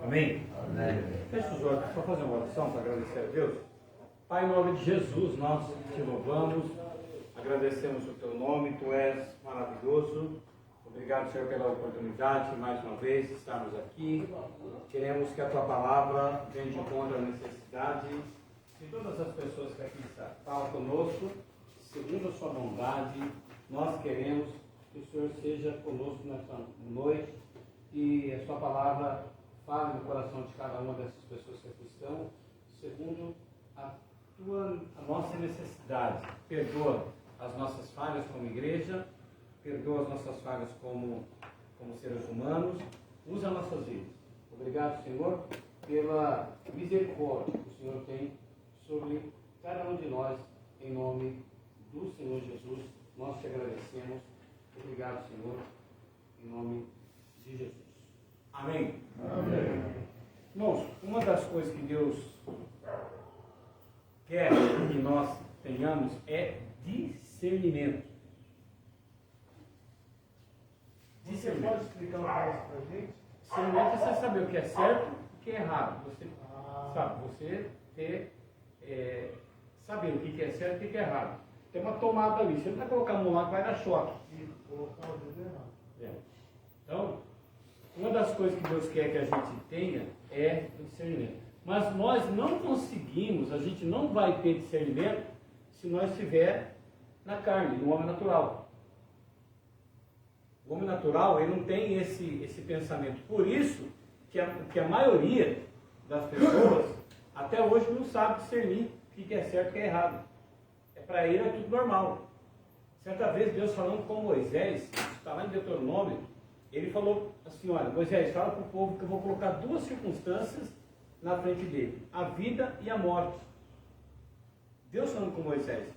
Amém? Amém. Feche os olhos, só fazer uma oração para agradecer a Deus. Pai, em nome de Jesus, nós te louvamos, agradecemos o teu nome, tu és maravilhoso. Obrigado, Senhor, pela oportunidade, mais uma vez, de estarmos aqui. Queremos que a tua palavra venha de encontro à necessidade de todas as pessoas que aqui estão. Fala conosco, segundo a sua bondade, nós queremos que o Senhor seja conosco nessa noite e a sua palavra fale no coração de cada uma dessas pessoas que aqui estão, segundo a nossa necessidade. Perdoa as nossas falhas como igreja, perdoa as nossas falhas como seres humanos, usa nossas vidas. Obrigado, Senhor, pela misericórdia que o Senhor tem sobre cada um de nós, em nome do Senhor Jesus. Nós te agradecemos. Obrigado, Senhor, em nome de Jesus. Amém. Amém. Irmãos, uma das coisas que Deus quer que nós tenhamos é discernimento. Você pode explicar um pouco para a gente? Discernimento é você saber o que é certo e o que é errado. Você sabe, você ter, saber o que é certo e o que é errado. Tem uma tomada ali, você não vai colocar a mão lá que vai dar choque. E colocar o dedo errado. Então, uma das coisas que Deus quer que a gente tenha é o discernimento. Mas nós não conseguimos, a gente não vai ter discernimento se nós estiver na carne, no homem natural. O homem natural, ele não tem esse pensamento. Por isso que a maioria das pessoas até hoje não sabe discernir o que é certo e o que é errado. Para ele é tudo normal. Certa vez Deus falando com Moisés, está lá em Deuteronômio, ele falou assim: olha, Moisés, fala para o povo que eu vou colocar duas circunstâncias na frente dele, a vida e a morte. Deus falando com Moisés,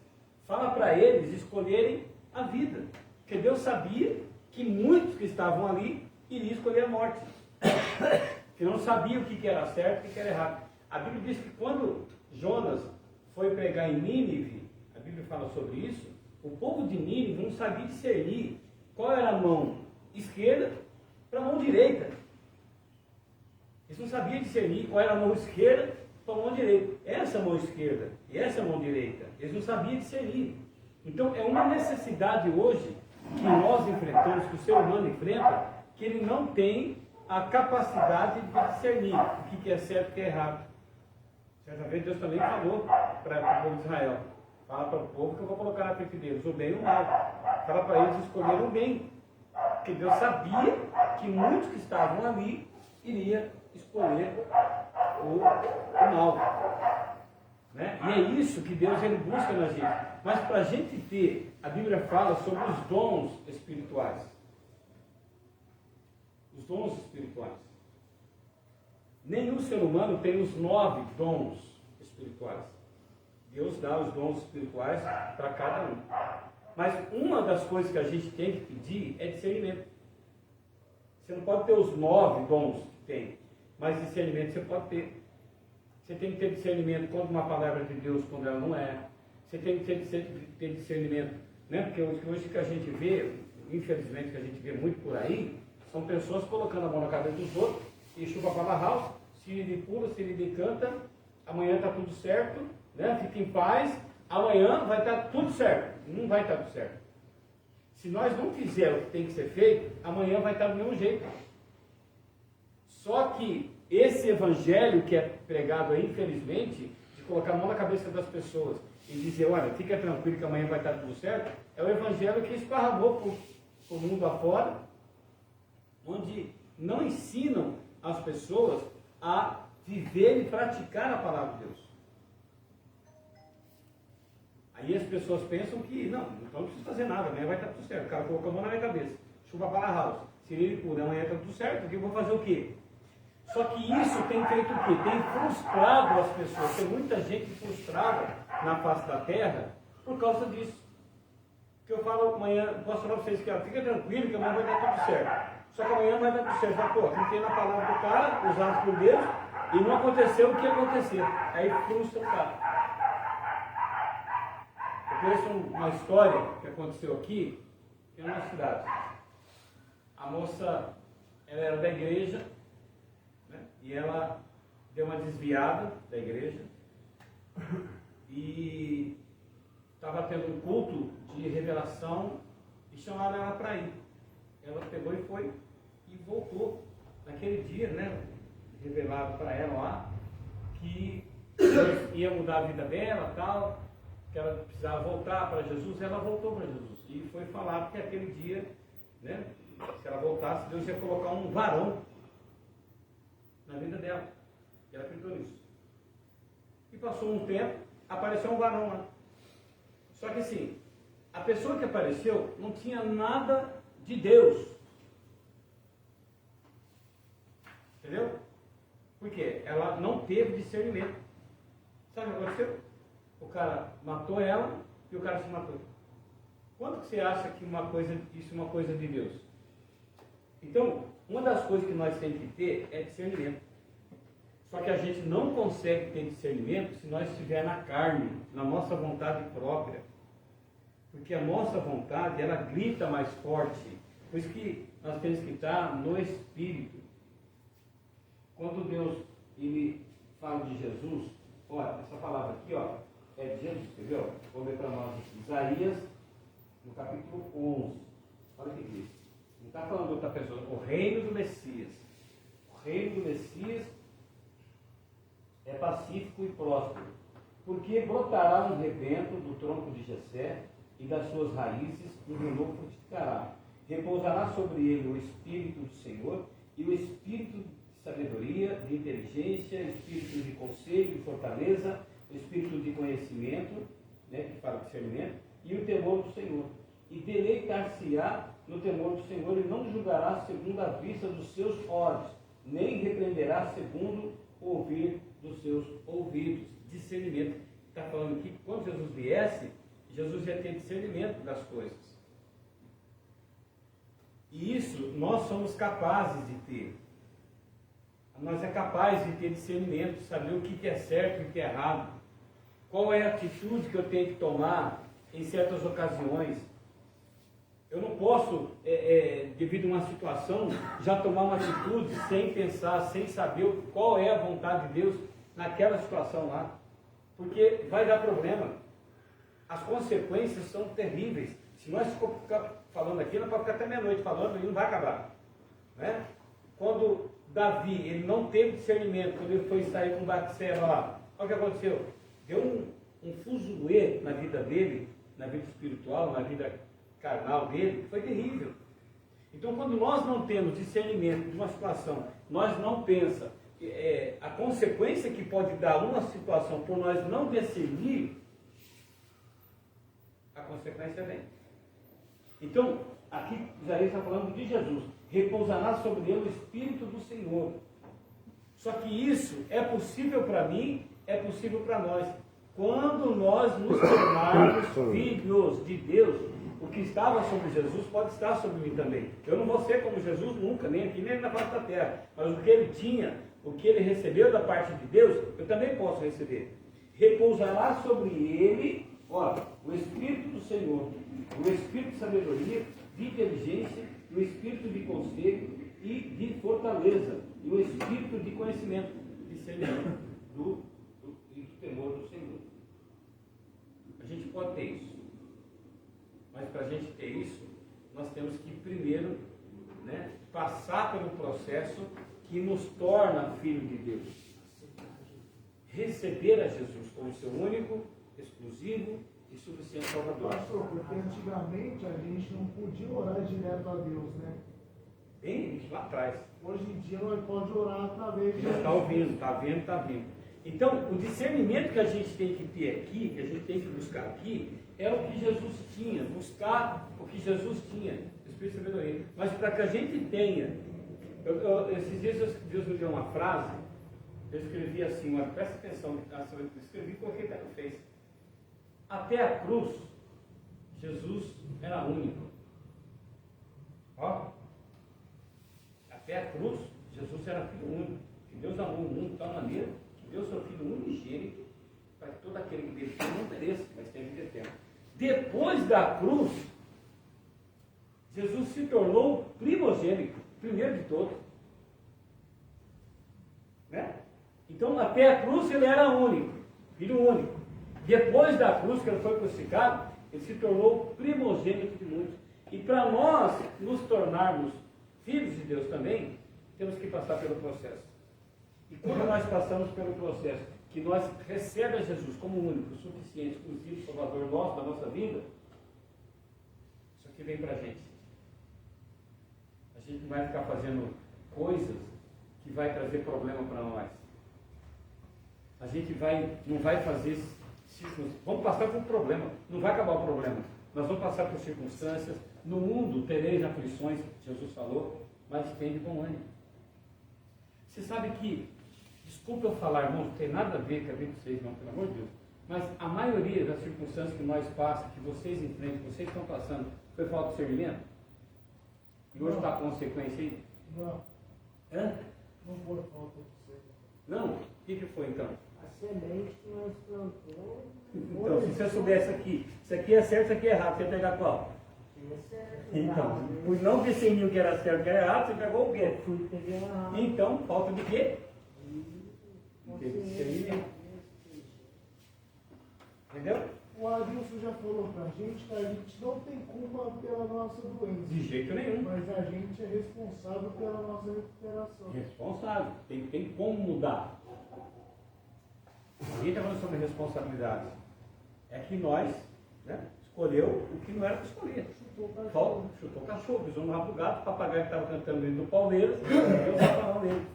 fala para eles escolherem a vida, porque Deus sabia que muitos que estavam ali iriam escolher a morte, que não sabiam o que era certo e o que era errado. A Bíblia diz que quando Jonas foi pregar em Nínive, a Bíblia fala sobre isso, o povo de Nínive não sabia discernir qual era a mão esquerda para a mão direita. Eles não sabiam discernir qual era a mão esquerda para a mão direita. Essa mão esquerda e essa mão direita. Eles não sabiam discernir. Então é uma necessidade hoje que nós enfrentamos, que o ser humano enfrenta, que ele não tem a capacidade de discernir o que é certo e o que é errado. Certa vez Deus também falou para o povo de Israel: fala para o povo que eu vou colocar na frente deles o bem e o mal. Fala para eles escolherem o bem. Porque Deus sabia que muitos que estavam ali iriam escolher o mal. Né? E é isso que Deus ele busca na gente. Mas para a gente ter, a Bíblia fala sobre os dons espirituais. Os dons espirituais. Nenhum ser humano tem os 9 dons espirituais. Deus dá os dons espirituais para cada um. Mas uma das coisas que a gente tem que pedir é discernimento. Você não pode ter os 9 dons que tem, mas discernimento você pode ter. Você tem que ter discernimento quando uma palavra de Deus, quando ela não é. Você tem que ter discernimento, né? Porque hoje que a gente vê, infelizmente que a gente vê muito por aí, são pessoas colocando a mão na cabeça dos outros e chupa para barral, se ele pula, se ele canta, amanhã está tudo certo, né? Fica em paz, amanhã vai estar tudo certo. Não vai estar tudo certo. Se nós não fizermos o que tem que ser feito, amanhã vai estar do mesmo jeito. Só que esse evangelho que é pregado aí, infelizmente, de colocar a mão na cabeça das pessoas e dizer: olha, fica tranquilo que amanhã vai estar tudo certo, é o evangelho que esparramou para o mundo afora, onde não ensinam as pessoas a viver e praticar a palavra de Deus. Aí as pessoas pensam que, não precisa fazer nada, amanhã vai estar tudo certo. O cara colocou a mão na minha cabeça, chupa para a house, se ele puder, amanhã está tudo certo, porque eu vou fazer o quê? Só que isso tem feito o quê? Tem frustrado as pessoas. Tem muita gente frustrada na face da terra por causa disso. Que eu falo amanhã, posso falar para vocês que fica tranquilo que amanhã vai dar tudo certo. Só que amanhã vai dar tudo certo. Fala, pô, fiquei na palavra do cara, usado por Deus, e não aconteceu o que ia acontecer. Aí frustra o cara. Eu conheço uma história que aconteceu aqui, em uma cidade. A moça, ela era da igreja, né? E e ela deu uma desviada da igreja e estava tendo um culto de revelação e chamaram ela para ir. Ela pegou e foi e voltou. Naquele dia, né, revelado para ela lá que ia mudar a vida dela, tal, que ela precisava voltar para Jesus. Ela voltou para Jesus e foi falado que aquele dia, né, se ela voltasse, Deus ia colocar um varão na vida dela. E ela acreditou nisso. E passou um tempo, apareceu um varão lá. Só que assim, a pessoa que apareceu não tinha nada de Deus. Entendeu? Por quê? Ela não teve discernimento. Sabe o que aconteceu? O cara matou ela e o cara se matou. Quanto que você acha que isso é uma coisa de Deus? Então, uma das coisas que nós temos que ter é discernimento. Só que a gente não consegue ter discernimento se nós estiver na carne, na nossa vontade própria. Porque a nossa vontade, ela grita mais forte. Por isso que nós temos que estar no Espírito. Quando Deus ele fala de Jesus, olha, essa palavra aqui, ó, é de Jesus, entendeu? Vou ler para nós aqui. Isaías, no capítulo 11. Olha o que diz. Não está falando de outra pessoa. O reino do Messias. O reino do Messias é pacífico e próspero, porque brotará um rebento do tronco de Jessé, e das suas raízes um renovo frutificará. Repousará sobre ele o Espírito do Senhor, e o Espírito de sabedoria, de inteligência, o Espírito de conselho, de fortaleza, o Espírito de conhecimento, né, que fala de discernimento, e o temor do Senhor. E deleitar-se-á no temor do Senhor, e não julgará segundo a vista dos seus olhos, nem repreenderá segundo o ouvir dos seus ouvidos. Discernimento. Está falando aqui que quando Jesus viesse, Jesus ia ter discernimento das coisas. E isso nós somos capazes de ter. Nós é capaz de ter discernimento, saber o que é certo e o que é errado. Qual é a atitude que eu tenho que tomar em certas ocasiões. Eu não posso, devido a uma situação, já tomar uma atitude sem pensar, sem saber qual é a vontade de Deus naquela situação lá. Porque vai dar problema. As consequências são terríveis. Se nós ficar falando aqui, nós vamos ficar até meia-noite falando e não vai acabar. Né? Quando Davi, ele não teve discernimento, quando ele foi sair com Batseba lá, olha o que aconteceu. Deu um fuzuê na vida dele, na vida espiritual, na vida carnal dele, foi terrível. Então, quando nós não temos discernimento de uma situação, nós não pensamos a consequência que pode dar uma situação por nós não discernir, a consequência vem. Então, aqui Isaías está falando de Jesus. Repousará sobre ele o Espírito do Senhor. Só que isso é possível para mim, é possível para nós. Quando nós nos tornarmos filhos de Deus, o que estava sobre Jesus pode estar sobre mim também. Eu não vou ser como Jesus nunca, nem aqui, nem na face da terra. Mas o que ele tinha, o que ele recebeu da parte de Deus, eu também posso receber. Repousará sobre ele, ó, o Espírito do Senhor, o Espírito de sabedoria, de inteligência, o Espírito de conselho e de fortaleza, e o Espírito de conhecimento, discernimento do temor do Senhor. A gente pode ter isso. Mas para a gente ter isso, nós temos que primeiro, né, passar pelo processo que nos torna filho de Deus. Receber a Jesus como seu único, exclusivo e suficiente Salvador. Pastor, porque antigamente a gente não podia orar direto a Deus, né? Bem lá atrás. Hoje em dia nós podemos orar através de... Já está ouvindo, está vendo, está vindo. Então, o discernimento que a gente tem que ter aqui, que a gente tem que buscar aqui, é o que Jesus tinha, buscar o que Jesus tinha, Espírito de sabedoria. Mas para que a gente tenha, esses dias Deus me deu uma frase, eu escrevi assim, presta atenção, eu escrevi e coloquei até no Face. Até a cruz, Jesus era único. Ó, até a cruz, Jesus era filho único. Que Deus amou o mundo de tal maneira que deu seu filho unigênito para que todo aquele que dele não pereça, mas tenha vida eterna. Depois da cruz, Jesus se tornou primogênito, primeiro de todos. Então, até a cruz ele era único, filho único. Depois da cruz, que ele foi crucificado, ele se tornou primogênito de muitos. E para nós nos tornarmos filhos de Deus também, temos que passar pelo processo. E quando nós passamos pelo processo, que nós recebemos Jesus como único, suficiente, exclusivo, salvador nosso, da nossa vida, isso aqui vem para a gente. A gente não vai ficar fazendo coisas que vai trazer problema para nós. A gente não vai fazer vamos passar por um problema, não vai acabar o problema. Nós vamos passar por circunstâncias. No mundo tereis aflições, Jesus falou, mas tende bom ânimo. Você sabe que, desculpa eu falar, irmão, não tem nada a ver com a vida de vocês, não, pelo amor de Deus, mas a maioria das circunstâncias que nós passamos, que vocês enfrentam, que vocês estão passando, foi falta de discernimento? E hoje está a consequência aí? Não. Hã? Não foi falta de discernimento. Não? O que foi então? A semente que nós plantamos. Então, se você soubesse aqui, isso aqui é certo, isso aqui é errado, você ia pegar qual? Então, por não discernir o que era certo e o que era errado, você pegou o quê? Fui pegar errado. Então, falta de quê? Discernimento. Entendeu? O Adilson já falou pra gente que a gente não tem culpa pela nossa doença. De jeito nenhum. Mas a gente é responsável pela nossa recuperação. Responsável. Tem como mudar. A gente está falando sobre responsabilidade. É que nós, né, escolheu o que não era para escolher. Chutou o cachorro, pisou no rabo do gato, o papagaio que estava cantando dentro do Palmeiras, deu o papagão dele.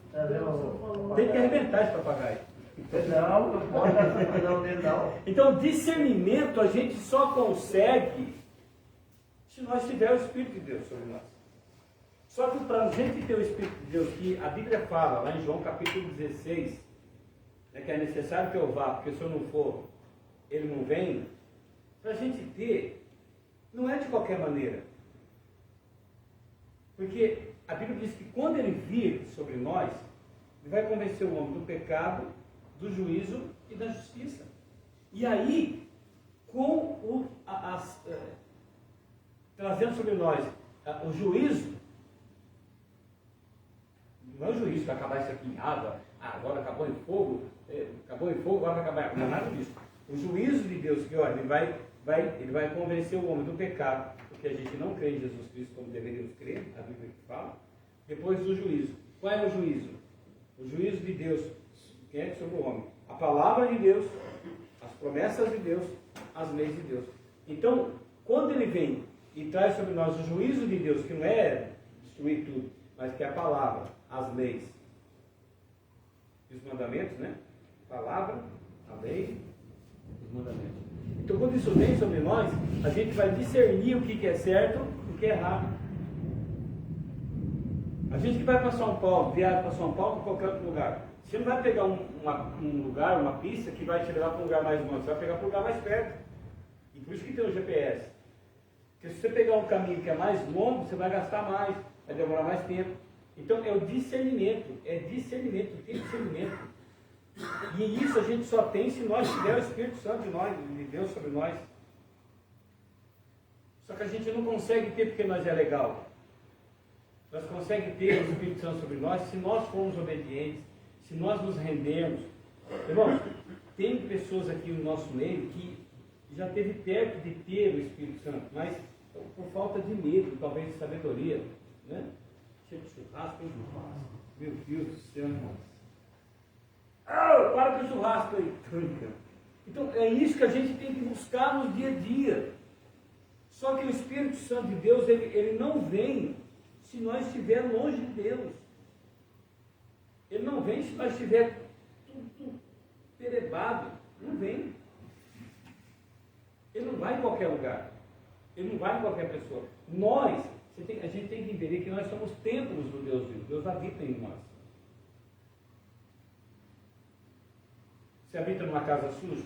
Tem que arrebentar esse papagaio. Não pode não dele não. Então, discernimento a gente só consegue se nós tivermos o Espírito de Deus sobre nós. Só que para a gente ter o Espírito de Deus, que a Bíblia fala, lá em João capítulo 16, que é necessário que eu vá, porque se eu não for, ele não vem. Para a gente ter, não é de qualquer maneira. Porque a Bíblia diz que quando ele vir sobre nós, ele vai convencer o homem do pecado, do juízo e da justiça. E aí, trazendo sobre nós o juízo, não é o juízo que vai acabar isso aqui em água, agora acabou em fogo, agora vai acabar. Não é nada disso. O juízo de Deus, que olha, ele vai convencer o homem do pecado, porque a gente não crê em Jesus Cristo como deveríamos crer, a Bíblia que fala. Depois do juízo. Qual é o juízo? O juízo de Deus, quem é sobre o homem? A palavra de Deus, as promessas de Deus, as leis de Deus. Então, quando ele vem e traz sobre nós o juízo de Deus, que não é destruir tudo, mas que é a palavra, as leis e os mandamentos, né? Palavra, a lei, os mandamentos. Então, quando isso vem sobre nós, a gente vai discernir o que é certo e o que é errado. A gente que vai para São Paulo, viaja para São Paulo, para qualquer outro lugar, você não vai pegar um lugar, uma pista que vai te levar para um lugar mais longe, você vai pegar para um lugar mais perto. E por isso que tem o GPS. Porque se você pegar um caminho que é mais longo, você vai gastar mais, vai demorar mais tempo. Então é o discernimento, tem discernimento. E isso a gente só tem se nós tivermos o Espírito Santo de Deus sobre nós. Só que a gente não consegue ter porque nós é legal. Nós conseguimos ter o Espírito Santo sobre nós se nós formos obedientes, se nós nos rendermos. Irmãos, tem pessoas aqui no nosso meio que já esteve perto de ter o Espírito Santo, mas por falta de medo, talvez de sabedoria, né? Cheio de churrasco, hein? Meu Deus do céu, irmãos. Para com o churrasco aí. Então é isso que a gente tem que buscar no dia a dia. Só que o Espírito Santo de Deus, ele não vem se nós estivermos longe de Deus. Ele não vem se nós estivermos tudo perebado. Não vem. Ele não vai em qualquer lugar. Ele não vai em qualquer pessoa. A gente tem que entender que nós somos templos do Deus vivo. Deus habita em nós. Você habita numa casa suja?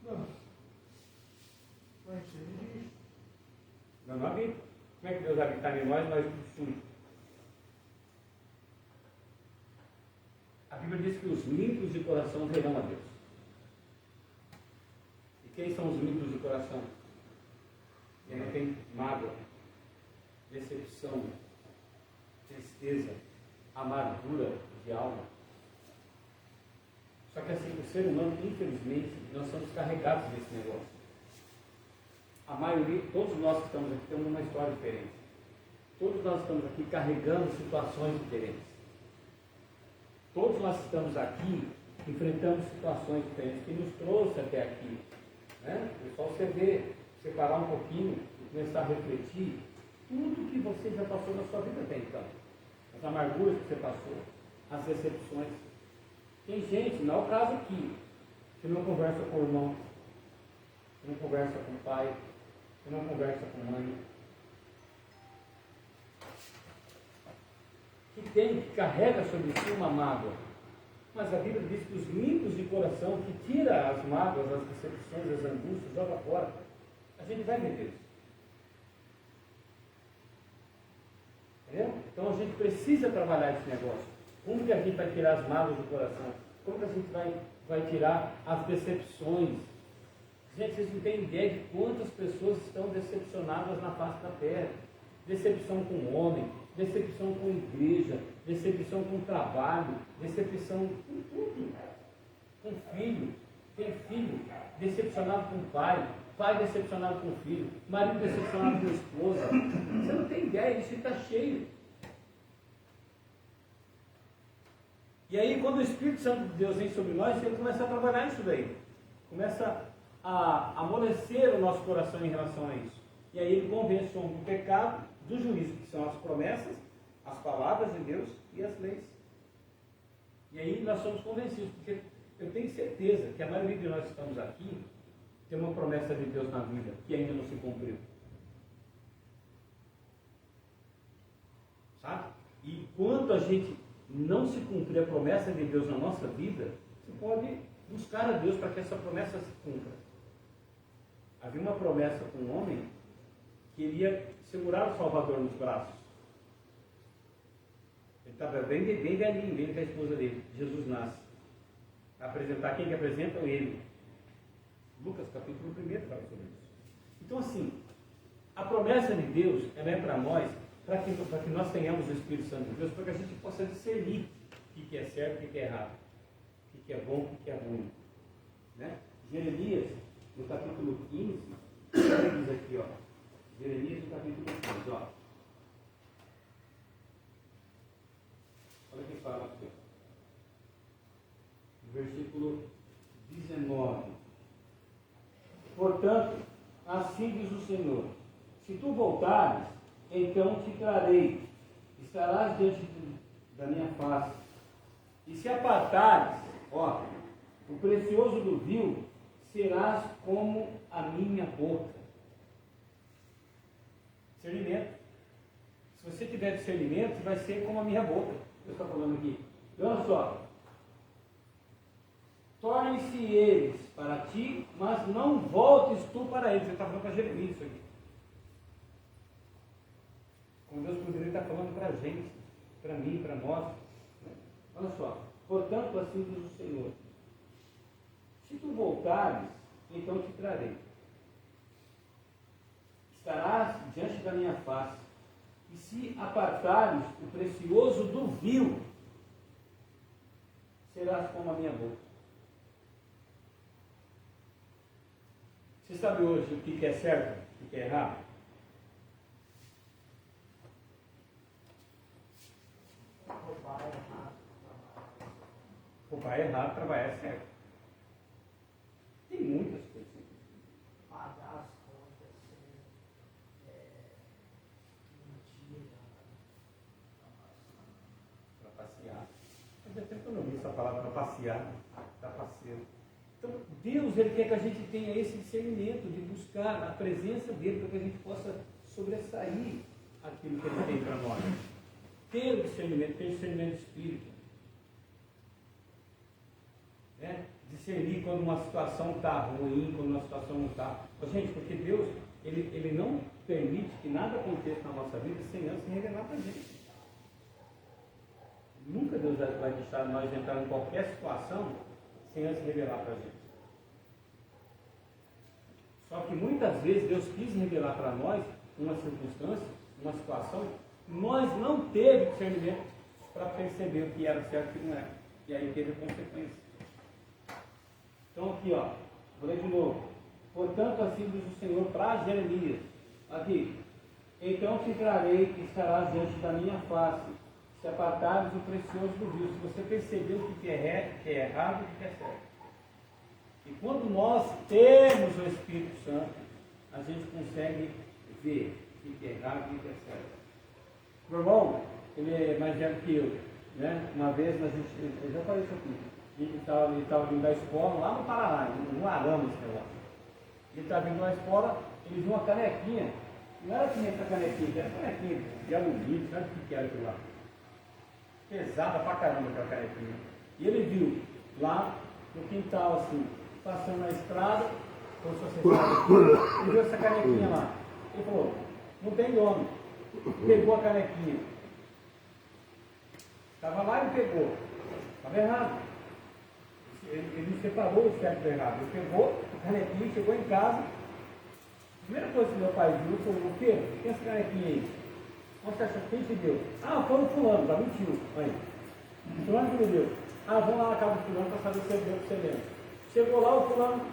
Não. Vai ser lixo. Não habita. Como é que Deus habita em nós tudo sujo? A Bíblia diz que os limpos de coração verão a Deus. E quem são os limpos de coração? Quem não tem mágoa, decepção, tristeza, amargura de alma. que assim, o ser humano, infelizmente, nós somos carregados desse negócio. A maioria, todos nós que estamos aqui temos uma história diferente. Todos nós estamos aqui carregando situações diferentes. Todos nós que estamos aqui enfrentamos situações diferentes que nos trouxe até aqui. Né? É só você ver, separar um pouquinho e começar a refletir tudo que você já passou na sua vida até então. As amarguras que você passou, as decepções. Tem gente, não é o caso aqui, que não conversa com o irmão, que não conversa com o pai, que não conversa com a mãe. Que carrega sobre si uma mágoa. Mas a Bíblia diz que os limpos de coração, que tira as mágoas, as decepções, as angústias, joga fora. A gente vai ver isso. Entendeu? Então a gente precisa trabalhar esse negócio. Como que a gente vai tirar as mágoas do coração? Como que a gente vai tirar as decepções? Gente, vocês não têm ideia de quantas pessoas estão decepcionadas na face da terra. Decepção com o homem, decepção com a igreja, decepção com o trabalho, decepção com tudo. Com filho, tem filho decepcionado com o pai decepcionado com o filho, marido decepcionado com a esposa. Você não tem ideia, isso está cheio. E aí, quando o Espírito Santo de Deus vem sobre nós, ele começa a trabalhar isso daí. Começa a amolecer o nosso coração em relação a isso. E aí ele convence o homem do pecado, do juízo, que são as promessas, as palavras de Deus e as leis. E aí nós somos convencidos, porque eu tenho certeza que a maioria de nós que estamos aqui tem uma promessa de Deus na vida que ainda não se cumpriu. Sabe? E quando a gente não se cumprir a promessa de Deus na nossa vida, você pode buscar a Deus para que essa promessa se cumpra. Havia uma promessa com um homem que iria segurar o Salvador nos braços. Ele estava bem velhinho, bem com a esposa dele. Jesus nasce. Apresentar quem que apresenta? Ele. Lucas capítulo 1 fala sobre isso. Então assim, a promessa de Deus, ela é para nós, para que nós tenhamos o Espírito Santo de Deus, para que a gente possa discernir o que é certo e o que é errado, o que é bom e o que é ruim. Né? Jeremias, no capítulo 15, ele diz aqui, ó. Jeremias, no capítulo 15, ó. Olha o que fala aqui, ó. No versículo 19. Portanto, assim diz o Senhor: se tu voltares, então te trarei, estarás diante da minha face. E se apartares, ó, o precioso do vil, serás como a minha boca. Discernimento. Se você tiver discernimento, você vai ser como a minha boca. Eu estou falando aqui. Então, olha só. Tornem-se eles para ti, mas não voltes tu para eles. Ele está falando para Jeremias isso aqui. Como Deus poderia estar falando para a gente, para mim, para nós. Né? Olha só. Portanto, assim diz o Senhor: se tu voltares, então te trarei. Estarás diante da minha face. E se apartares o precioso do vil, serás como a minha boca. Você sabe hoje o que é certo e o que é errado? Roubar é errado, trabalhar é certo. Tem muitas coisas. Pagar as contas, mentira. Para passear. Fazia tempo que eu não vi essa palavra para passear. Está passeando. Então, Deus, Ele quer que a gente tenha esse discernimento de buscar a presença dEle para que a gente possa sobressair aquilo que Ele tem para nós. Ter o discernimento do Espírito. Né? Discernir quando uma situação está ruim, quando uma situação não está. Gente, porque Deus, ele não permite que nada aconteça na nossa vida sem antes se revelar para a gente. Nunca Deus vai deixar nós entrar em qualquer situação sem antes revelar para a gente. Só que muitas vezes Deus quis revelar para nós uma circunstância, uma situação, nós não teve discernimento para perceber o que era certo e o que não era. E aí teve consequência. Então aqui, ó, vou ler de novo. Portanto, assim diz o Senhor para Jeremias. Aqui. Então te trarei e estarás diante da minha face, se apartares o precioso do rio. Se você percebeu o que é errado e o que é certo. E quando nós temos o Espírito Santo, a gente consegue ver o que é errado e o que é certo. Meu irmão, ele é mais velho que eu, né? Uma vez eu já falei isso aqui, ele estava vindo da escola lá no Paraná, no Arama, esse negócio. Ele estava vindo da escola, ele viu uma canequinha, não era que nem essa canequinha, era canequinha de alumínio, sabe o que era aquilo lá? Pesada pra caramba aquela canequinha. E ele viu lá no quintal assim, passando na estrada, como se fosse estrada, ele viu essa canequinha lá. Ele falou, não tem dono. Pegou a canequinha. Estava lá e pegou. Estava errado. Ele separou o certo do errado. Ele pegou a canequinha, chegou em casa. A primeira coisa que meu pai viu foi, o quê? Tem essa canequinha aí? Nossa, quem te deu? Ah, foi o fulano, tá mentindo. Aí. O fulano que me deu. Ah, vamos lá na casa do fulano para saber se ele deu o que você lembra. Chegou lá, o fulano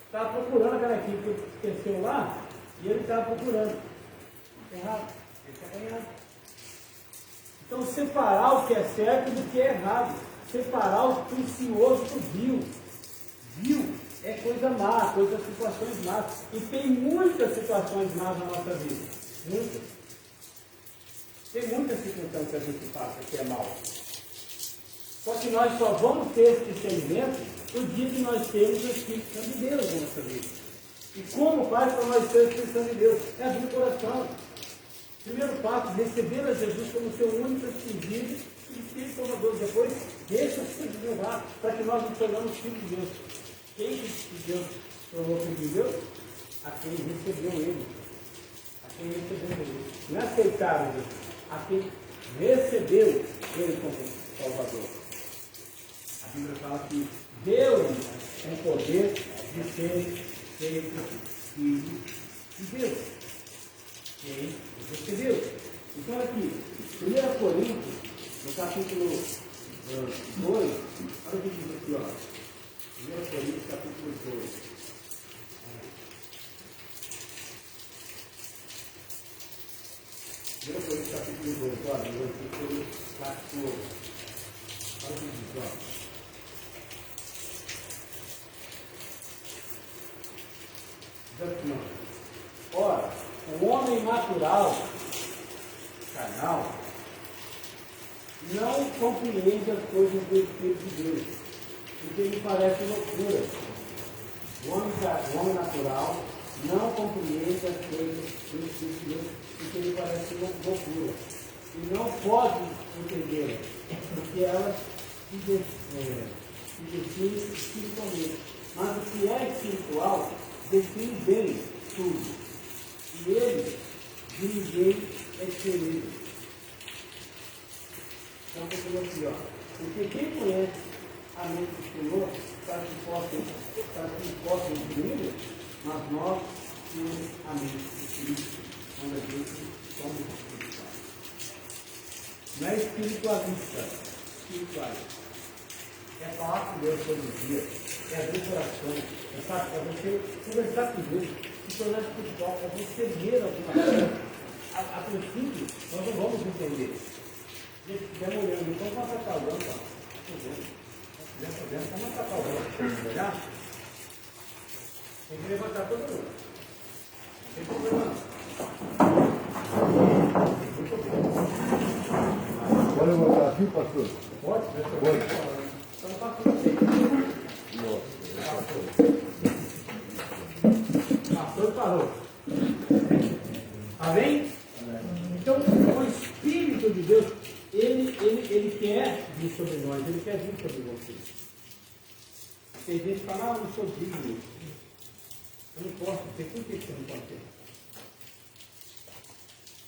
estava procurando a canequinha, porque esqueceu lá, e ele estava procurando. Errado. Ele está ganhando. Então, separar o que é certo do que é errado. Separar o precioso do vil. Vil é coisa má, situações más. E tem muitas situações más na nossa vida. Muitas. Tem muitas circunstâncias que a gente passa que é mal. Só que nós só vamos ter esse discernimento no dia que nós temos o Espírito Santo de Deus na nossa vida. E como faz para nós ter o Espírito Santo de Deus? É abrir o coração. Primeiro passo, receber a Jesus como seu único exclusivo e Espírito Salvador. Depois, deixa o Espírito de Deus lá, para que nós nos tornamos filhos de Deus. Quem de Deus tornou filho de Deus? A quem recebeu Ele. A quem recebeu Ele. Não aceitaram Deus. A quem recebeu Ele como Salvador. A Bíblia fala que Deus tem poder de ser feito filho de Deus. Quem recebeu. Então aqui, 1 Coríntios, no capítulo 2, olha o que diz aqui, ó. 1 Coríntios, capítulo 2. 1 Coríntios, capítulo 2, olha, no versículo 14. Olha o que diz, ó. Aqui, ó. Ora, o homem natural, carnal, não compreende as coisas do Espírito de Deus, porque lhe parece loucura. O homem natural não compreende as coisas do Espírito de Deus, porque lhe parece loucura. E não pode entender, porque elas se definem espiritualmente. Mas o que é espiritual define bem tudo. E ele, de ninguém é diferente. Então, eu aqui, ó. Porque quem conhece a mente do Senhor, para que possam entender, mas nós temos a mente do Cristo, quando a gente somos espirituais. Não é espiritualista, espiritualista. É falar com Deus todo dia, é abrir o coração, é você conversar com Deus, se tornar espiritual, é você ler alguma coisa. A princípio, nós não vamos entender. Se estiver olhando, então vamos atacar o lâmpada. Se estiver olhando, vamos atacar o lâmpada. Olhar? Tem que levantar todo mundo. Não tem problema. Pode levantar aqui, pastor? Pode? Pode. Então, pastor, pastor parou. Amém? Então, o Espírito de Deus, ele quer vir sobre nós, ele quer vir sobre você. Tem gente que fala, eu não sou digno. Eu não posso ter. Por que você não pode ter?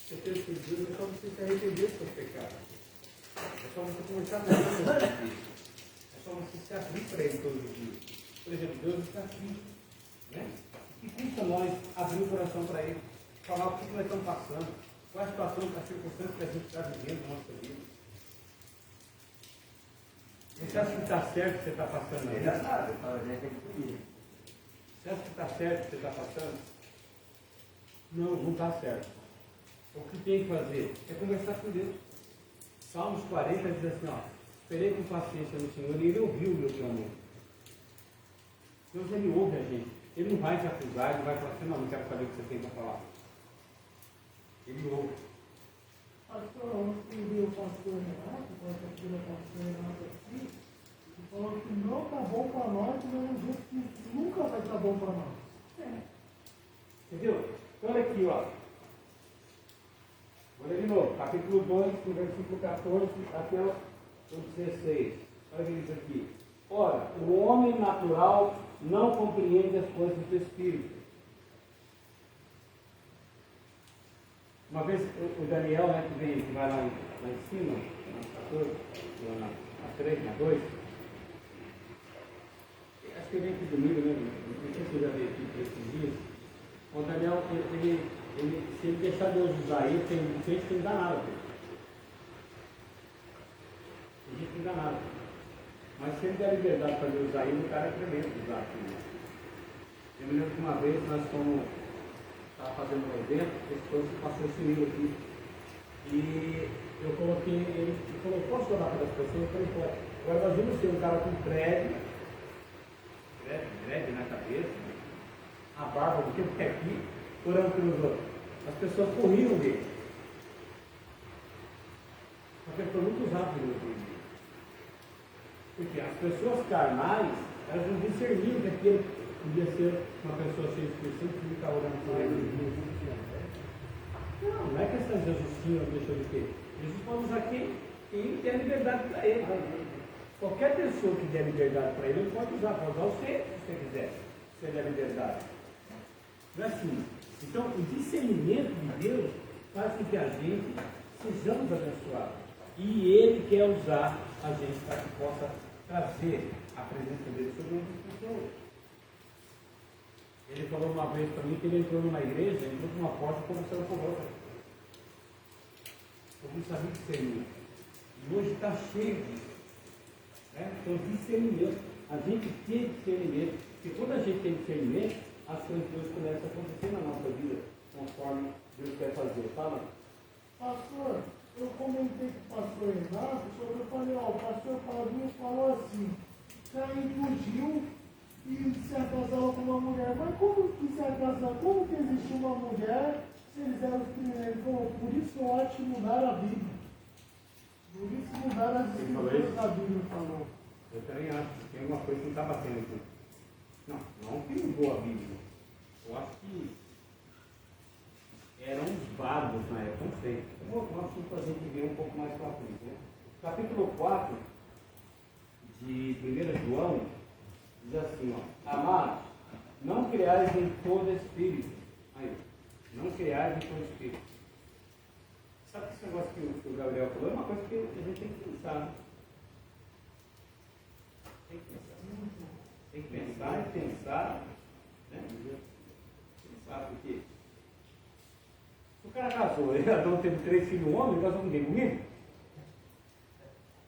Você tem o Espírito de Deus, é só você se arrepender dos seus pecados. É só você começar a mudar. É só você se abrir para Ele todos os dias. Por exemplo, Deus está aqui. Né? E custa nós abrir o coração para Ele, falar o que nós estamos passando, qual a situação, a circunstância que a gente está vivendo na nossa vida. Você acha que está certo o que você está passando Ele aí? já sabe, então a gente tem que seguir. Você acha que está certo o que você está passando? Não, não está certo. O que tem que fazer é conversar com Deus. Salmos 40 diz assim, ó, esperei com paciência no Senhor e Ele ouviu o meu clamor. Deus, Ele ouve a gente. Ele não vai te acusar, Ele vai falar assim, não quero saber o que você tem para falar. Ele ouve. Pastor, ontem eu vi o pastor Renato, quarta-feira o pastor Renato aqui, e falou que não está bom para nós, mas é um jeito que nunca vai estar bom para nós. Entendeu? Então olha aqui, ó. Olha de novo, capítulo 2, do versículo 14 até o 16. Olha o que diz aqui. Ora, o homem natural não compreende as coisas do Espírito. Uma vez o Daniel, né, que vai lá em cima, na 14, na 3, na 2, acho que ele vem aqui domingo, né? Não sei se eu já veio aqui por esses dias. O Daniel, se ele deixar Deus usar ele, tem gente que não dá nada. Tem gente que não dá nada. Mas se ele der liberdade para Deus usar ele, o cara é tremendo usar aquilo. Eu me lembro que uma vez nós estava fazendo um evento, esse foi passou esse livro aqui. E eu coloquei, ele falou, posso orar para as pessoas? Eu falei, pode. Agora nós vimos ter um cara com dread na cabeça, a barba do que é aqui, orando pelos outros. As pessoas corriam dele. Porque foi muito usado pelo outro. Porque as pessoas carnais, elas não discerniam que aquele podia ser uma pessoa cheia de Espírito Santo que fica orando por ele. Não é questão de Jesus sim ou deixou de ter. Jesus pode usar quem der liberdade para ele. Qualquer pessoa que der liberdade para ele, ele pode usar você, se você quiser, se ele der liberdade. Não é assim. Então, o discernimento de Deus faz com que a gente sejamos abençoados. E Ele quer usar a gente para que possa trazer a presença dele sobre outras pessoas. Ele falou uma vez para mim que ele entrou numa igreja, entrou por uma porta e começou por outra. Eu não sabia discernir. E hoje está cheio disso. Então, discernimento. A gente tem discernimento. Porque quando a gente tem discernimento, as coisas de Deus começam a acontecer na nossa vida, conforme Deus quer fazer. Fala. Pastor, eu comentei com o pastor Renato, eu falei, ó, o pastor Paulinho falou assim, Caim fugiu e se acasava com uma mulher. Mas como que se acasava? Como que existe uma mulher se eles eram os primeiros? Ele falou, por isso eu acho que mudaram a Bíblia. Por isso mudaram as escrituras da Bíblia, falou. Eu também acho que tem alguma coisa que não está batendo aqui. Não que mudou a Bíblia. Eu acho que eram uns bárbaros na época, não sei. Nós vamos fazer a gente ver um pouco mais para frente. Né? Capítulo 4 de 1 João diz assim, ó, amados, não criais em todo espírito. Aí, não criais em todo espírito. Sabe que esse negócio que o Gabriel falou é uma coisa que a gente tem que pensar. Né? Tem que pensar. Tem que pensar e pensar. Né? Pensar por quê? Se o cara casou, ele Adão teve 3 filhos homens, ele casou com ninguém comigo.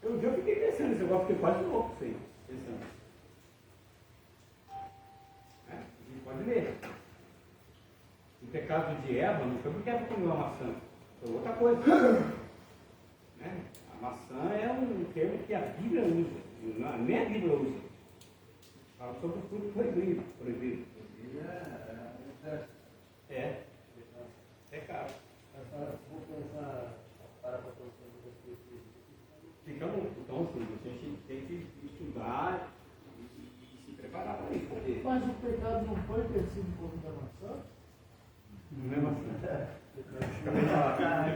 Eu fiquei pensando nesse negócio, fiquei quase louco isso aí, pensando. A gente pode ler. O pecado de Eva não foi porque Eva comeu a maçã, foi outra coisa. Né? A maçã é um termo que a Bíblia usa, nem a Bíblia usa. Fala sobre o fruto proibido. É caro. Então, assim, você tem que estudar e se preparar para isso. Porque Mas o pecado não foi ter sido comido a maçã? não é maçã.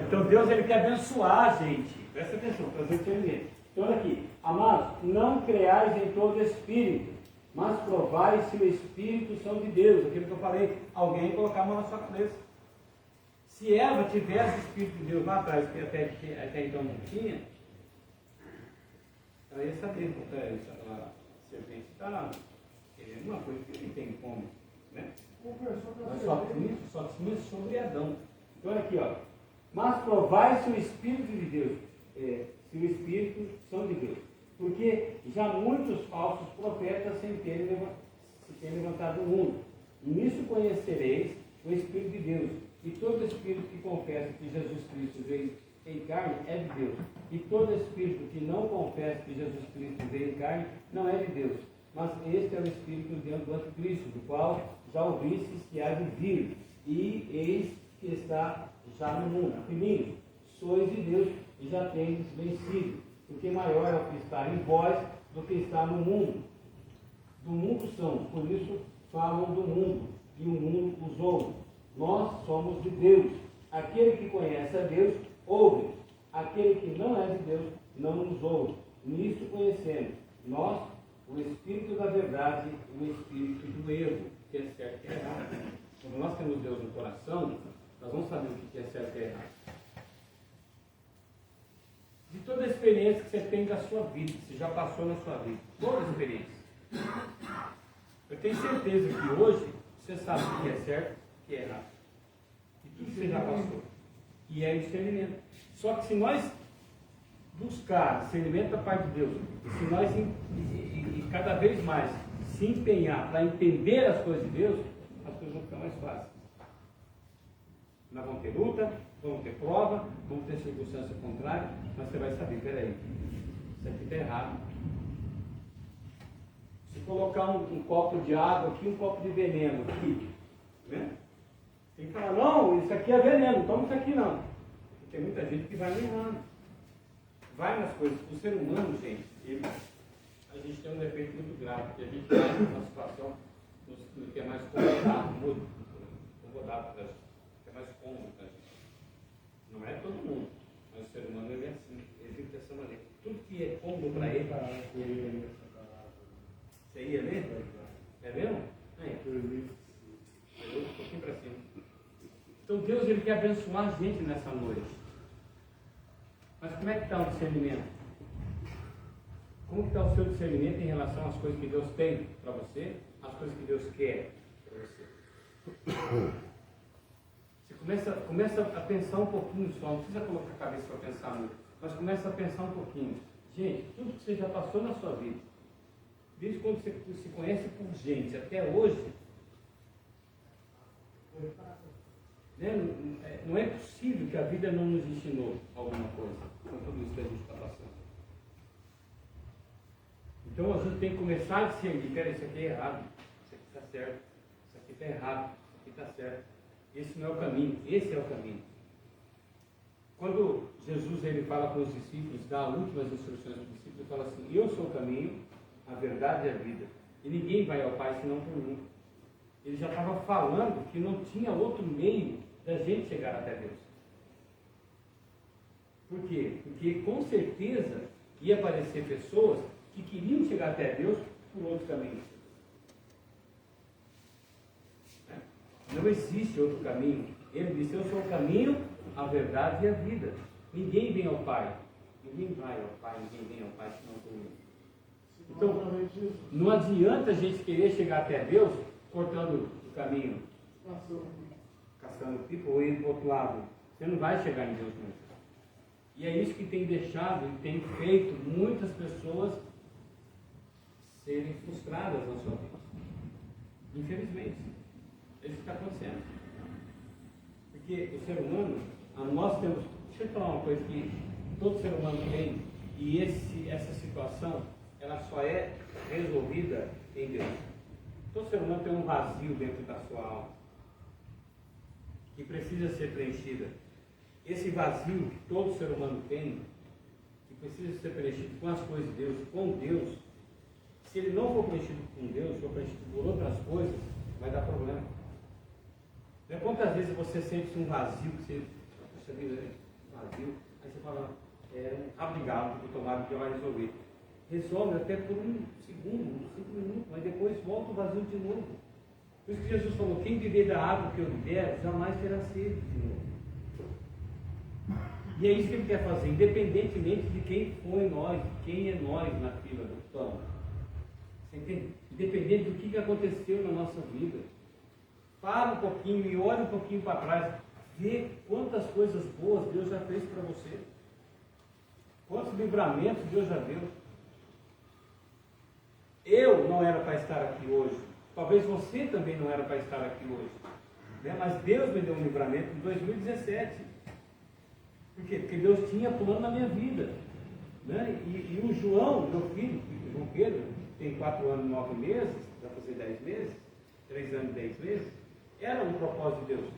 Então Deus ele quer abençoar a gente. Presta atenção, para você entender. Então olha aqui, amados, não creais em todo espírito, mas provai se o espírito são de Deus. Aquilo que eu falei, alguém colocar a mão na sua cabeça. Se Eva tivesse o espírito de Deus lá atrás, que até então não tinha, ela ia saber que a serpente está querendo uma coisa que ele tem como, né? Nós só tínhamos sobre Adão. Então olha aqui, ó. Mas provai se o Espírito de Deus, se o Espírito são de Deus. Porque já muitos falsos profetas se terem levantado no mundo. Nisso conhecereis o Espírito de Deus. E todo espírito que confessa que Jesus Cristo veio em carne é de Deus. E todo espírito que não confessa que Jesus Cristo veio em carne não é de Deus. Mas este é o espírito do anticristo, do qual já ouvistes que há de vir. E eis que está já no mundo. Primeiro, sois de Deus e já tendes vencido. Porque maior é o que está em vós do que está no mundo. Do mundo são, por isso falam do mundo, e o mundo os ouve. Nós somos de Deus. Aquele que conhece a Deus, ouve. Aquele que não é de Deus, não nos ouve. Nisso conhecemos nós o Espírito da verdade e o Espírito do erro, que é certo e que é errado. Quando nós temos Deus no coração, nós vamos saber o que é certo e errado. De toda a experiência que você tem da sua vida, que você já passou na sua vida, toda a experiência. Eu tenho certeza que hoje você sabe o que é certo e o que é errado. E tudo que você já passou. E é discernimento. Só que se nós buscar discernimento da parte de Deus, se nós e cada vez mais se empenhar para entender as coisas de Deus, as coisas vão ficar mais fáceis. Nós vamos ter luta, vamos ter prova, vamos ter circunstância contrária, mas você vai saber, peraí, isso aqui está errado. Se colocar um copo de água aqui, um copo de veneno aqui, né? Tem que falar, não, isso aqui é veneno, toma isso aqui não. Tem muita gente que vai errando. Vai nas coisas. O ser humano, gente, a gente tem um defeito muito grave, porque a gente está numa situação no que é mais acomodado para a gente, que é mais cômodo para a gente. Não é todo mundo, mas o ser humano ele é assim, ele vive dessa maneira. Tudo que é cômodo para ele. Você ia ler? É mesmo? Um pouquinho para cima. Então Deus ele quer abençoar a gente nessa noite. Mas como é que está o discernimento? Como está o seu discernimento em relação às coisas que Deus tem para você, às coisas que Deus quer para você? Você começa a pensar um pouquinho só, não precisa colocar a cabeça para pensar muito, mas começa a pensar um pouquinho. Gente, tudo que você já passou na sua vida, desde quando você se conhece por gente até hoje, né? Não é possível que a vida não nos ensinou alguma coisa com tudo isso que a gente está passando. Então a gente tem que começar a discernir, pera, isso aqui é errado, isso aqui está certo, isso aqui está errado, isso aqui está certo. Esse não é o caminho, esse é o caminho. Quando Jesus ele fala com os discípulos, dá últimas instruções para os discípulos, ele fala assim, eu sou o caminho, a verdade e a vida. E ninguém vai ao Pai senão por mim. Ele já estava falando que não tinha outro meio da gente chegar até Deus. Por quê? Porque com certeza ia aparecer pessoas que queriam chegar até Deus por outros caminhos. Não existe outro caminho. Ele disse, eu sou o caminho, a verdade e a vida. Ninguém vem ao Pai. Ninguém vai ao Pai, ninguém vem ao Pai senão por mim. Então, não adianta a gente querer chegar até Deus cortando o caminho, caçando pipa ou indo para o outro lado. Você não vai chegar em Deus nunca. E é isso que tem deixado e tem feito muitas pessoas serem frustradas na sua vida. Infelizmente. É isso que está acontecendo. Porque o ser humano, nós temos. Deixa eu falar uma coisa que todo ser humano tem, e essa situação, ela só é resolvida em Deus. Todo ser humano tem um vazio dentro da sua alma, que precisa ser preenchida. Esse vazio que todo ser humano tem, que precisa ser preenchido com as coisas de Deus, com Deus, se ele não for preenchido com Deus, for preenchido por outras coisas, vai dar problema. Quantas vezes você sente um vazio, que você, poxa vida, vazio, aí você fala, um rabo de galo que tomado que vai resolver. Resolve até por um segundo, 5 minutos, mas depois volta o vazio de novo. Por isso que Jesus falou, quem beber da água que eu lhe der, jamais terá sede de novo. E é isso que ele quer fazer, independentemente de quem foi nós, quem é nós na fila do pão. Você entende? Independente do que aconteceu na nossa vida. Para um pouquinho e olha um pouquinho para trás. Vê quantas coisas boas Deus já fez para você. Quantos livramentos Deus já deu. não era para estar aqui hoje. Talvez você também não era para estar aqui hoje. Né? Mas Deus me deu um livramento em 2017. Por quê? Porque Deus tinha plano na minha vida. Né? E o João, meu filho, o João Pedro, tem 4 anos e 9 meses, vai fazer 10 meses, 3 anos e 10 meses, era um propósito de Deus.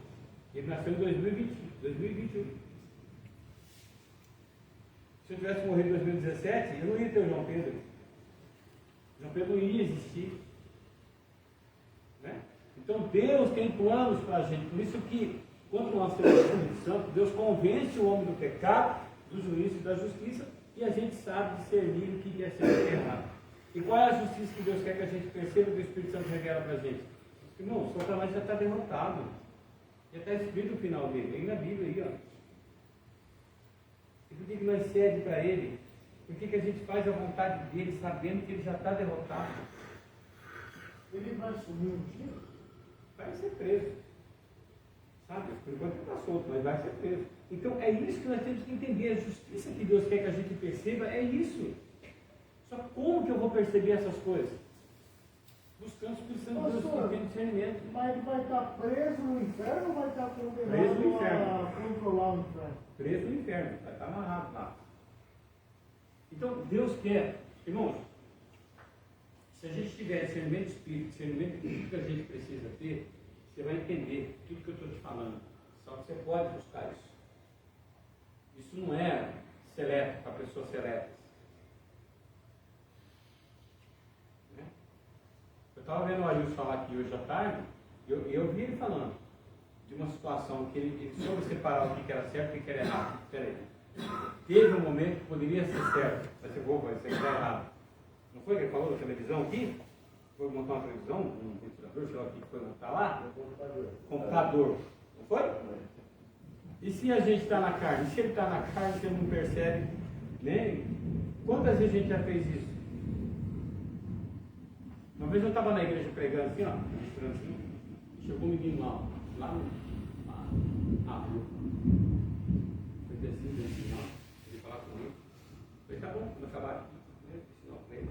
Ele nasceu em 2021. Se eu tivesse morrido em 2017, eu não ia ter o João Pedro. João Pedro não ia existir. Né? Então Deus tem planos para a gente. Por isso que, quando nós temos o Espírito Santo, Deus convence o homem do pecado, do juízo e da justiça, e a gente sabe discernir o que é certo e o que é errado. E qual é a justiça que Deus quer que a gente perceba que o Espírito Santo revela para a gente? Irmão, o Satanás já está derrotado. Já está escrito o final dele. Aí na Bíblia, aí, ó. E por que nós cede para ele? Por que a gente faz a vontade dele, sabendo que ele já está derrotado? Ele vai sumir um dia? Vai ser preso. Sabe? Por enquanto ele está solto, mas vai ser preso. Então é isso que nós temos que entender. A justiça que Deus quer que a gente perceba é isso. Só como que eu vou perceber essas coisas? Buscando o Espírito Santo de Deus, que tem discernimento. Mas ele vai estar preso no inferno ou vai estar condenado Preso no inferno. a controlar o inferno? Preso no inferno, vai estar amarrado lá. Então Deus quer, irmãos, se a gente tiver discernimento de espírito, discernimento de tudo que a gente precisa ter, você vai entender tudo que eu estou te falando. Só que você pode buscar isso. Isso não é seleto para pessoas seletas. Né? Eu estava vendo o Arilson falar aqui hoje à tarde, eu vi ele falando de uma situação que ele soube separar o que era certo e o que era errado. Peraí. Teve um momento que poderia ser certo, vai ser bom, vai ser errado. Não foi que ele falou da televisão aqui? Foi montar uma televisão, um ventilador, sei lá o que foi montar lá? Computador. Não foi? E se a gente está na carne? Se ele está na carne, você não percebe nem. Quantas vezes a gente já fez isso? Uma vez eu estava na igreja pregando assim, ó, ministrando assim, chegou um menino lá na rua. Foi assim, ó, ele falar comigo. Eu falei, tá bom, quando acabar aqui, né? Ensinar para ele.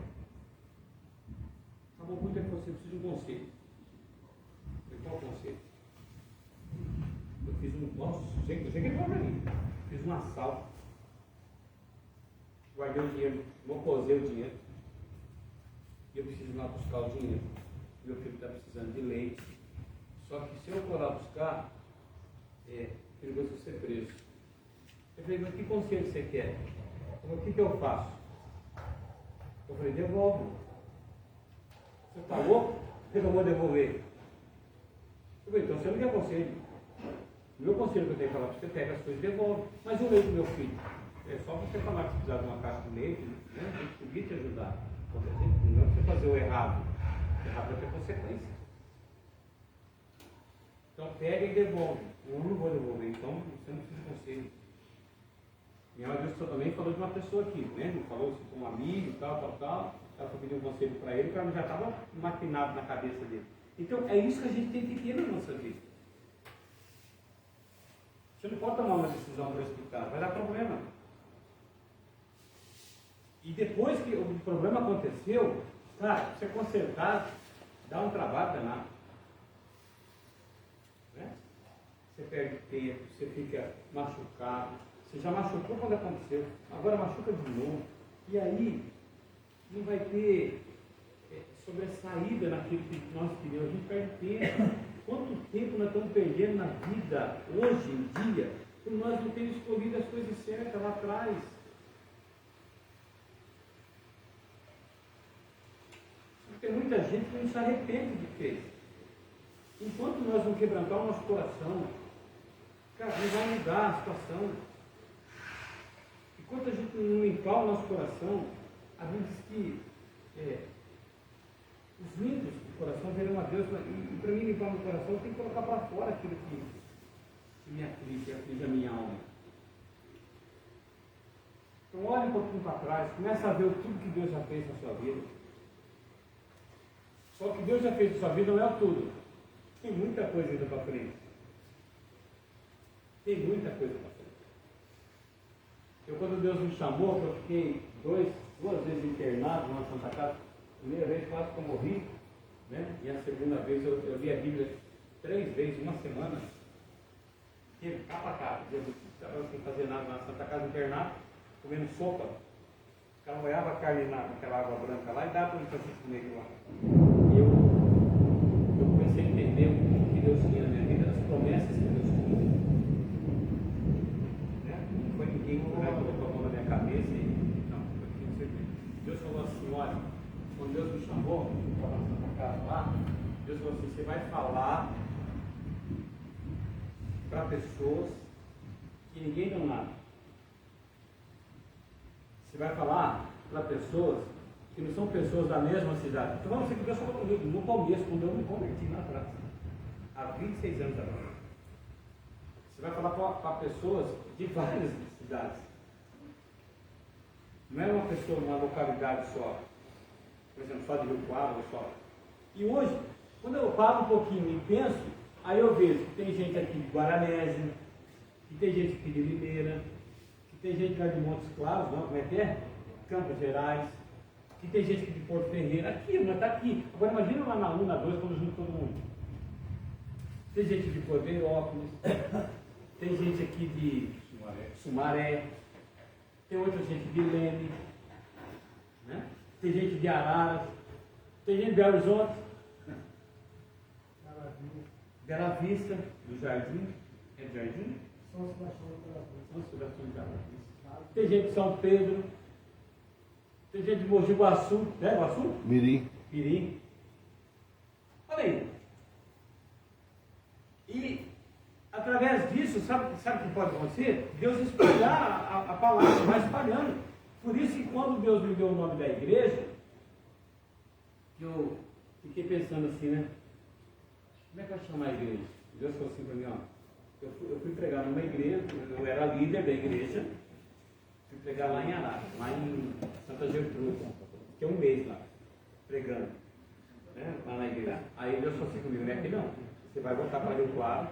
Tá bom, muito tempo você precisa de um conselho. Eu falei, qual conselho? Eu fiz nossa, você que ele falou para mim. Fiz um assalto. Guardei o dinheiro, mocosei o dinheiro. E eu preciso ir lá buscar o dinheiro. Meu filho está precisando de leite. Só que se eu for lá buscar, é perigoso ser preso. Eu falei, mas que conselho você quer? Então, o que eu faço? Eu falei, devolve. Você está louco? Por que eu vou devolver? Eu falei, então você não quer conselho. O meu conselho que eu tenho que falar para você, pega as coisas e devolve. Mas o leite do meu filho? É só você falar que precisar de uma caixa de leite, né? Eu consegui te ajudar. Não é você fazer o errado. O errado vai ter consequência. Então pega e devolve. Eu não vou devolver, então você não precisa de conselho. Minha mãe Deus também falou de uma pessoa aqui, né? Não falou assim, com um amigo, tal. Ela foi pedir um conselho para ele, o cara já estava maquinado na cabeça dele. Então é isso que a gente tem que ter na nossa vida. Você não pode tomar uma decisão precipitada, vai dar problema. E depois que o problema aconteceu, cara, você consertar, dá um trabalho danado. Né? Você perde tempo, você fica machucado. Você já machucou quando aconteceu, agora machuca de novo. E aí, não vai ter sobressaída naquilo que nós queremos. A gente perde tempo. Quanto tempo nós estamos perdendo na vida, hoje em dia, por nós não termos escolhido as coisas certas lá atrás? Tem muita gente que não se arrepende do que fez. Enquanto nós não quebrantar o nosso coração, cara, não vai mudar a situação. Enquanto a gente não limpar o nosso coração, a Bíblia diz que os limpos do coração verão a Deus, e para mim limpar meu coração, eu tenho que colocar para fora aquilo que me aflige a minha alma. Então olhe um pouquinho para trás, começa a ver tudo que Deus já fez na sua vida. Só que Deus já fez na sua vida não é tudo. Tem muita coisa ainda para frente. Tem muita coisa para frente. Quando Deus me chamou, eu fiquei duas vezes internado na Santa Casa. Primeira vez quase que eu morri, né? E a segunda vez eu li a Bíblia 3 vezes, uma semana. E capa a capa. Eu estava sem fazer nada na Santa Casa Internato, comendo sopa. O cara molhava a carne naquela água branca lá e dava para ele fazer comigo lá. Eu comecei a entender o que Deus tinha na minha vida, as promessas que Deus tinha. Né? Não foi ninguém que colocou a mão na minha cabeça e não, foi Deus falou assim, olha, quando Deus me chamou para a Santa Casa lá, Deus falou assim, você vai falar para pessoas que ninguém deu nada. Você vai falar para pessoas que não são pessoas da mesma cidade. Então vamos dizer que Deus falou comigo no começo, quando eu me converti lá atrás, há 26 anos atrás. Você vai falar para pessoas de várias cidades. Não é uma pessoa numa localidade só. Por exemplo, só de Rio Claro, só. E hoje, quando eu paro um pouquinho e penso, aí eu vejo que tem gente aqui de Guaranésia, que tem gente aqui de Limeira, que tem gente lá de Montes Claros, não, como é que é? Campos Gerais, que tem gente aqui de Porto Ferreira, aqui, mas está aqui. Agora imagina lá na 1, na 2, quando junto todo mundo. Tem gente de Cordeirópolis, tem gente aqui de Sumaré, tem outra gente de Leme, né? Tem gente de Araras, tem gente de Belo Horizonte, Bela Vista, do Jardim, é do Jardim? São Sebastião de Bela Vista. Tem gente de São Pedro, tem gente de Mogi Guaçu, né, Guaçu? Mirim. Mirim. Olha aí. E através disso, sabe o que pode acontecer? Deus espalhar a palavra, vai espalhando. Por isso que quando Deus me deu o nome da igreja, eu fiquei pensando assim, né? Como é que vai chamar a igreja? Deus falou assim para mim, ó. Eu fui pregar numa igreja, eu era líder da igreja, fui pregar lá em Araras, lá em Santa Gertrude, que é um mês lá, pregando, né, lá na igreja. Aí Deus falou assim comigo, não é aqui não, você vai voltar para Rio Claro,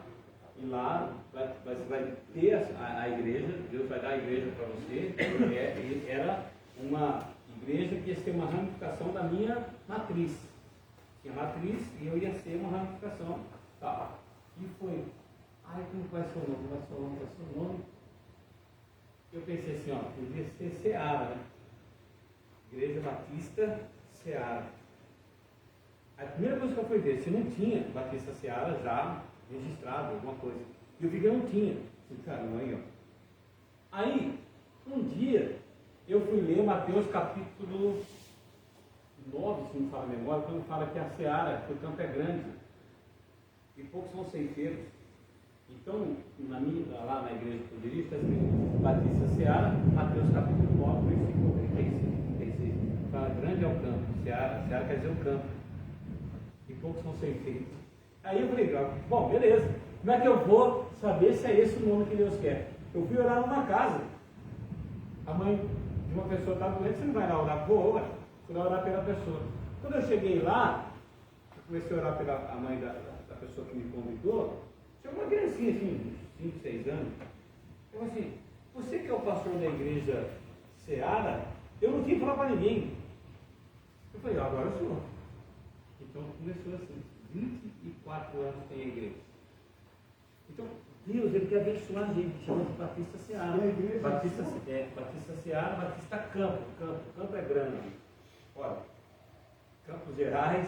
e lá você vai ter a igreja, Deus vai dar a igreja para você, e era uma igreja que ia ser uma ramificação da minha matriz. Tinha matriz e eu ia ser uma ramificação. Tá. E foi. Ai, como vai ser o nome? Vai ser o nome, vai ser o nome. Eu pensei assim, ó, podia ser Seara, né? Igreja Batista Seara. A primeira coisa que eu fui ver, se não tinha Batista Seara já registrado, alguma coisa. E eu vi que não tinha. Falei, caramba, aí, ó. Aí, um dia, eu fui ler Mateus capítulo 9, se não fala a memória, quando fala que a seara, que o campo é grande, e poucos são ceifeiros. Então, lá na igreja que eu dirijo, está escrito Batista Seara, Mateus capítulo 9, versículo 36. Fala, grande é o campo, seara quer dizer o campo, e poucos são ceifeiros. Aí eu falei, bom, beleza, como é que eu vou saber se é esse o nome que Deus quer? Eu fui orar numa casa, a mãe de uma pessoa estava doente, você não vai lá orar, vou orar pela pessoa. Quando eu cheguei lá, eu comecei a orar pela a mãe da pessoa que me convidou, chegou uma criancinha assim, 5, 6 anos. Eu falei assim, você que é o pastor da igreja Seara, eu não tinha que falar para ninguém. Eu falei, agora eu sou. Então começou assim, 24 anos tem a igreja. Então, Deus, ele quer abençoar a gente, chama de Batista Seara. Batista Seara, Batista Campo. Campo é grande. Olha, Campos Gerais,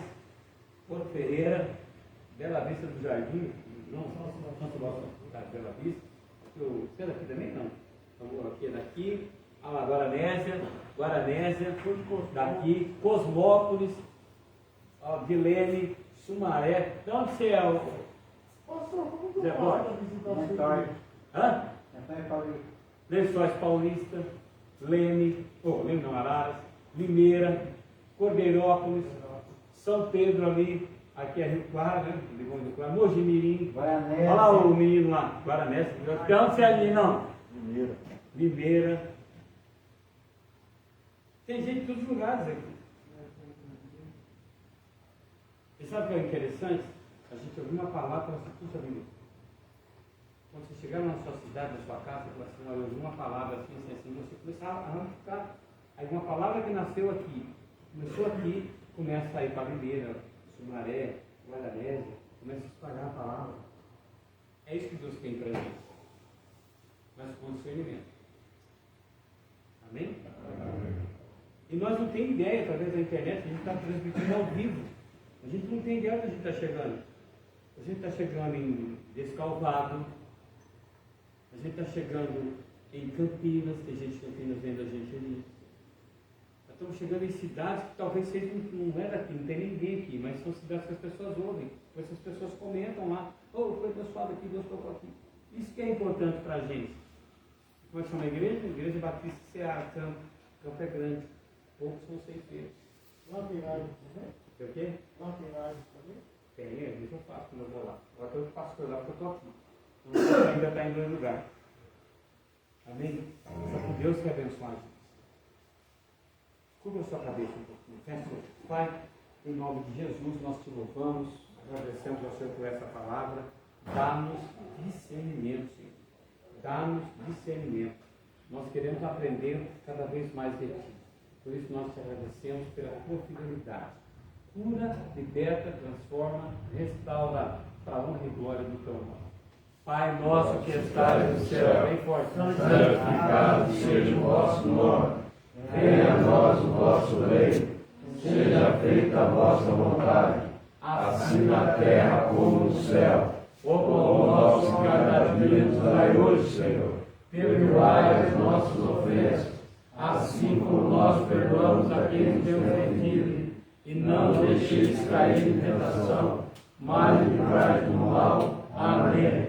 Porto Ferreira, Bela Vista do Jardim, não, São Sebastião da Bela Vista. Você é daqui também? Não. Então, aqui é daqui, Guaranésia, daqui, Cosmópolis, Vilene, Sumaré. De onde você é? Pastor, como que Zé eu faço Borges. para visitar Não a sua torne. igreja? Hã? Lençóis Paulista, Leme não, Araras, Limeira, Cordeirópolis, São Pedro ali, aqui é Rio Claro, né? Rio Claro, Mojimirim. Guaranésia. Olha lá o menino lá, Guaranésia. De onde você é ali, não? Mineira. Limeira. Tem gente de todos os lugares aqui. E sabe o que é interessante? A gente ouviu uma palavra e fala assim, puxa vida. Quando você chegar na sua cidade, na sua casa, você fala assim, olha, eu ouvi uma palavra assim, você começar a ramificar. Aí uma palavra que nasceu aqui, começou aqui, começa a sair para a Ribeira, Sumaré, Guaranésia, começa a espalhar a palavra. É isso que Deus tem para gente. Mas com discernimento. Amém? E nós não temos ideia, através da internet, a gente está transmitindo ao vivo. A gente não tem ideia onde a gente está chegando. A gente está chegando em Descalvado, a gente está chegando em Campinas, tem gente de Campinas vendo a gente ali. Estamos chegando em cidades que talvez seja não é daqui, não tem ninguém aqui, mas são cidades que as pessoas ouvem, essas pessoas comentam lá, foi abençoado aqui, Deus tocou aqui. Isso que é importante para a gente. Como é que chama a igreja? Igreja Batista Ceará, Campo é grande, poucos são ceifeiros. Lá tem rádio também? Tem o quê? Lá tem rádio também? Tem, às vezes eu faço quando eu vou lá. Agora eu faço por lá porque eu estou aqui. Então, ainda está em dois lugares. Amém? Só que Deus quer abençoar a gente. Curva a sua cabeça um pouquinho. Feche seus olhos. Pai, em nome de Jesus, nós te louvamos, agradecemos ao Senhor por essa palavra. Dá-nos discernimento, Senhor. Dá-nos discernimento. Nós queremos aprender cada vez mais de Ti. Por isso nós te agradecemos pela tua fidelidade. Cura, liberta, transforma, restaura para a honra e glória do teu nome. Pai nosso que estás no céu, bem forte, santificado seja o vosso nome. Venha a nós o vosso reino. Seja feita a vossa vontade, assim na terra como no céu. O pão nosso de cada dia nos dai hoje, Senhor. Perdoai as nossas ofensas, assim como nós perdoamos a quem nos tem ofendido. E não nos deixeis cair em tentação, mas livrai do mal. Amém.